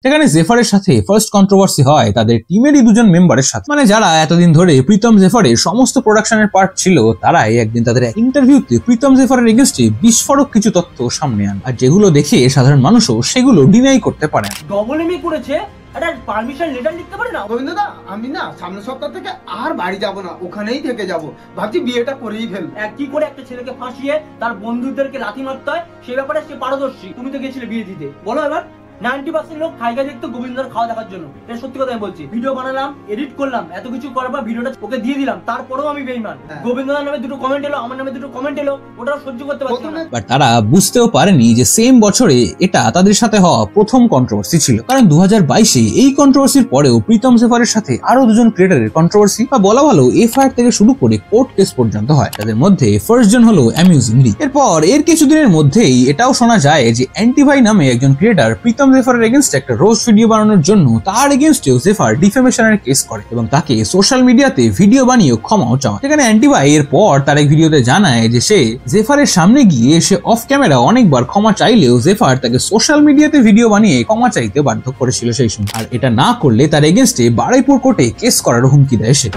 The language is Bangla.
যেখানে জেফারের সাথে ফার্স্ট কন্ট্রোভার্সি হয় তাদের টিমেরই দুজন মেম্বারের সাথে, মানে যারা এতদিন ধরে প্রীতম জেফারের সমস্ত প্রোডাকশনের পার্ট ছিল, তারাই একদিন তাদের ইন্টারভিউতে প্রীতম জেফারের এগেইনস্টে বিস্ফোরক কিছু তথ্য সামনে আন, আর যেগুলো দেখে সাধারণ মানুষও সেগুলো ডিনাই করতে পারে। ডবল এমই করেছে, একটা পারমিশন লেটার লিখতে পারে না। গোবিন্দদা, আমি না সামনের সপ্তাহ থেকে আর বাড়ি যাব না, ওখানেই থেকে যাব, ভাবছি বিয়েটা করেই ফেলবো। কি করে একটা ছেলেকে ফাঁসিয়ে তার বন্ধুদেরকে লাথি মারতে হয় সে ব্যাপারে সে পারদর্শী। তুমি তো গেছিলে বিয়ে দিতে, বলো এবার। 90% লোক খাইগা দেখতো গোবিন্দর খাওয়া দেখার জন্য, এটা সত্যি কথা আমি বলছি। ভিডিও বানালাম, এডিট করলাম, এত কিছু করার পর ভিডিওটা ওকে দিয়ে দিলাম, তারপরেও আমি বেঈমান। গোবিন্দদার নামে দুটো কমেন্ট এলো, আমার নামে দুটো কমেন্ট এলো, ওটা সহ্য করতে পারছি না। বাট তারা বুঝতেও পারেনি যে সেম বছরে এটা তাদের সাথে হওয়া প্রথম কন্ট্রোভার্সি ছিল, কারণ 2022-এ এই কন্ট্রোভার্সির পরেও প্রীতম জেফারের সাথে আরো দুজন ক্রিয়েটরের কন্ট্রোভার্সি বা বলা ভালো এফআইআর থেকে শুরু করে কোর্ট কেস পর্যন্ত হয়। তাদের মধ্যে ফার্স্ট জন হলো অ্যামিউজিংলি। এরপর এর কিছুদিনের মধ্যেই এটাও শোনা যায় যে অ্যান্টিভাই নামে একজন ক্রিয়েটর প্রীতম জেফারের এগেইনস্টে একটা রোস্ট ভিডিও বানানোর জন্য তার এগেইনস্টেও জেফার ডিফেমেশনের কেস করে এবং তাকে সোশ্যাল মিডিয়াতে ভিডিও বানিয়ে ক্ষমাও চায়। যেখানে অ্যান্টিভাই এর পর তার এক ভিডিওতে জানায় যে সে জেফারের সামনে গিয়ে সে অফ ক্যামেরা অনেকবার ক্ষমা চাইলেও জেফার তাকে সোশ্যাল মিডিয়াতে ভিডিও বানিয়ে ক্ষমা চাইতে বাধ্য করেছিল সেই সময়, আর এটা না করলে তার এগেইনস্টে বারুইপুর কোর্টে কেস করার হুমকি দেয় সে।